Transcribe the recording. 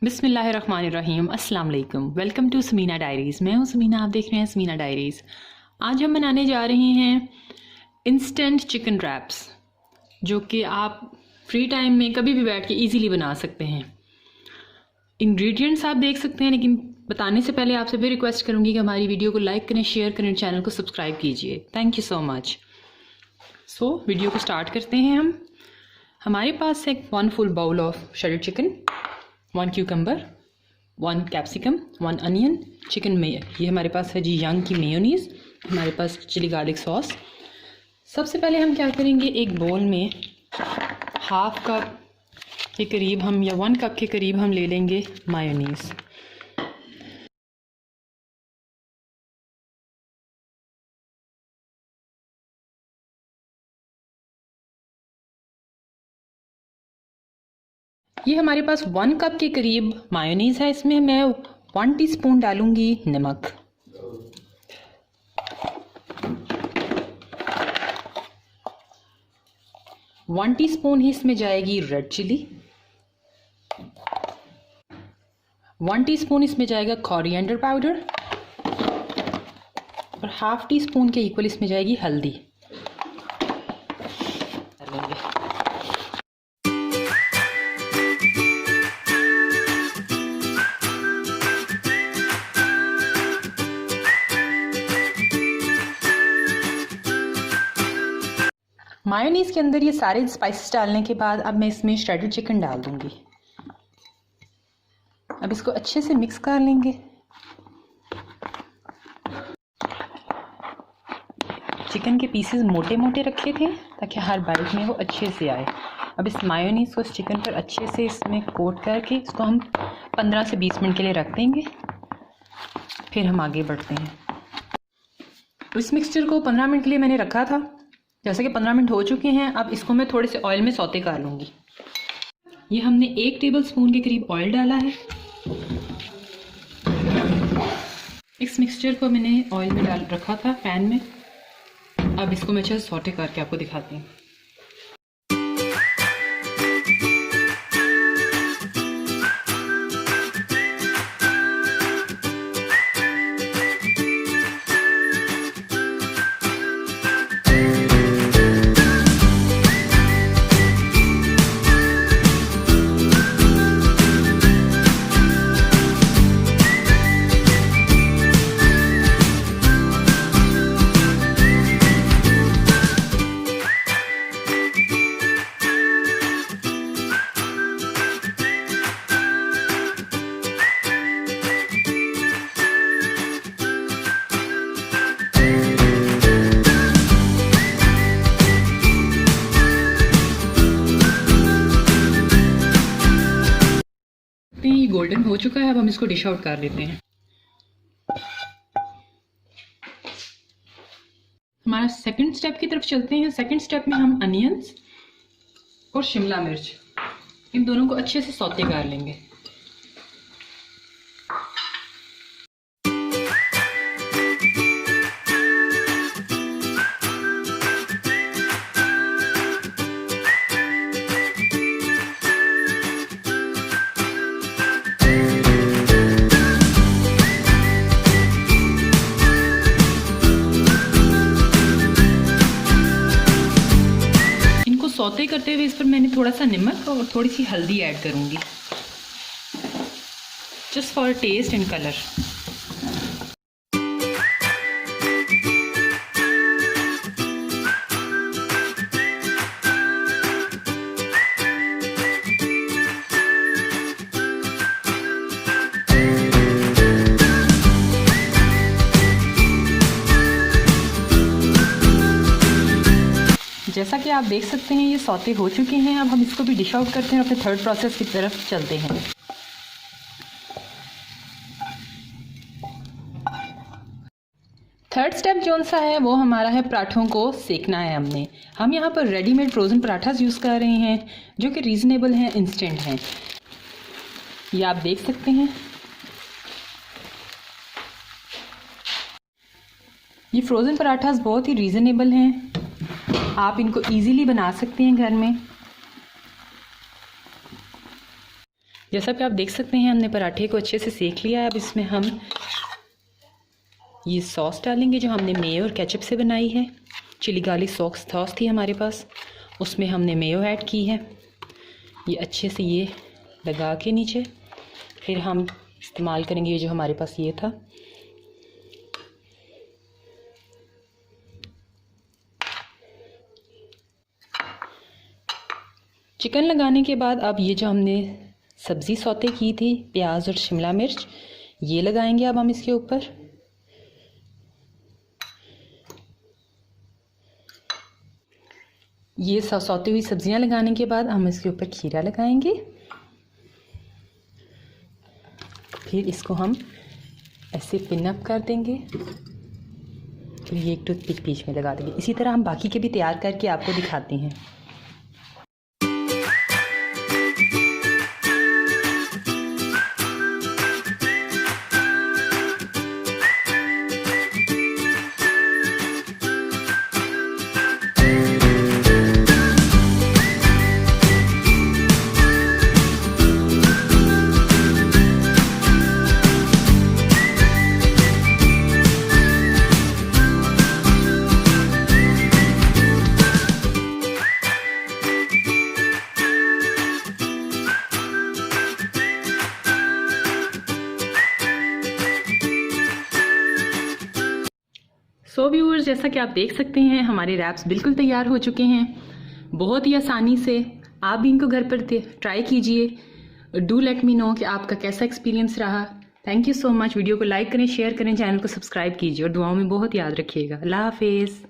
बिस्मिल्लाहिर्रहमानिर्रहीम, अस्सलाम वालेकुम। Welcome to Sameena diaries. मैं हूँ समीना, आप देख रहे हैं समीना डायरीज़। आज हम बनाने जा रहे हैं इंस्टेंट चिकन रैप्स, जो कि आप फ्री टाइम में कभी भी बैठ के इजीली बना सकते हैं। इंग्रेडिएंट्स आप देख सकते हैं, लेकिन बताने से पहले आपसे भी रिक्वेस्ट करूँगी कि हमारी वीडियो को लाइक करें, शेयर करें, चैनल को सब्सक्राइब कीजिए। Thank you so much. So video को स्टार्ट करते हैं हम। हमारे पास एक 1 full bowl of shredded chicken, 1 cucumber, 1 capsicum, 1 onion, chicken में ये हमारे पास है जी यंग की मेयोनीज़, हमारे पास चिली गार्लिक सॉस। सबसे पहले हम क्या करेंगे, एक बोल में हाफ कप के करीब हम या 1 कप के करीब हम ले लेंगे मायोनीज़। ये हमारे पास 1 कप के करीब मायोनीज़ है। इसमें मैं 1 टीस्पून डालूंगी नमक, 1 टीस्पून ही इसमें जाएगी रेड चिली, 1 टीस्पून इसमें जाएगा कोरिएंडर पाउडर और हाफ टी स्पून के इक्वल इसमें जाएगी हल्दी। मायोनीज़ के अंदर ये सारे स्पाइसेस डालने के बाद अब मैं इसमें श्रेडेड चिकन डाल दूंगी। अब इसको अच्छे से मिक्स कर लेंगे। चिकन के पीसेस मोटे मोटे रखे थे ताकि हर बाइट में वो अच्छे से आए। अब इस मायोनीज़ को इस चिकन पर अच्छे से इसमें कोट करके इसको हम 15 से 20 मिनट के लिए रख देंगे। फिर हम आगे बढ़ते हैं। इस मिक्सचर को 15 मिनट के लिए मैंने रखा था। जैसे कि 15 मिनट हो चुके हैं, अब इसको मैं थोड़े से ऑयल में सौते कर लूँगी। ये हमने 1 टेबल स्पून के करीब ऑयल डाला है। इस मिक्सचर को मैंने ऑयल में डाल रखा था पैन में। अब इसको मैं अच्छे से सौते करके आपको दिखाती हूँ। ये गोल्डन हो चुका है। अब हम इसको डिश आउट कर लेते हैं। हमारा सेकंड स्टेप की तरफ चलते हैं। सेकंड स्टेप में हम अनियंस और शिमला मिर्च इन दोनों को अच्छे से सौते कर लेंगे। सौते करते हुए इस पर मैंने थोड़ा सा नमक और थोड़ी सी हल्दी ऐड करूंगी, just for taste and colour. जैसा कि आप देख सकते हैं ये सौते हो चुके हैं। अब हम इसको भी डिश आउट करते हैं और अपने थर्ड प्रोसेस की तरफ चलते हैं। थर्ड स्टेप जो सा है वो हमारा है पराठों को सेकना है हमने। हम यहाँ पर रेडीमेड फ्रोज़न पराठास यूज़ कर रहे हैं जो कि रीज़नेबल हैं, इंस्टेंट हैं। ये आप देख सकते हैं। ये फ्रोज़न पराठास बहुत ही रीज़नेबल हैं, आप इनको इजीली बना सकते हैं घर में। जैसा कि आप देख सकते हैं हमने पराठे को अच्छे से सेक लिया है। अब इसमें हम ये सॉस डालेंगे जो हमने मेयो और केचप से बनाई है। चिली गार्लिक सॉस थी हमारे पास, उसमें हमने मेयो ऐड की है। ये अच्छे से ये लगा के नीचे फिर हम इस्तेमाल करेंगे ये जो हमारे पास ये था। चिकन लगाने के बाद अब ये जो हमने सब्ज़ी सौते की थी, प्याज और शिमला मिर्च, ये लगाएंगे अब हम इसके ऊपर। ये सौते हुई सब्जियां लगाने के बाद हम इसके ऊपर खीरा लगाएंगे। फिर इसको हम ऐसे पिन अप कर देंगे। फिर ये एक टूथपिक बीच में लगा देंगे। इसी तरह हम बाकी के भी तैयार करके आपको दिखाते हैं। सो व्यूअर्स, जैसा कि आप देख सकते हैं हमारे रैप्स बिल्कुल तैयार हो चुके हैं बहुत ही आसानी से। आप भी इनको घर पर ट्राई कीजिए। डू लेट मी नो कि आपका कैसा एक्सपीरियंस रहा। Thank you so much. Video को लाइक करें, शेयर करें, चैनल को सब्सक्राइब कीजिए और दुआओं में बहुत याद रखिएगा। अल्लाह हाफिज़।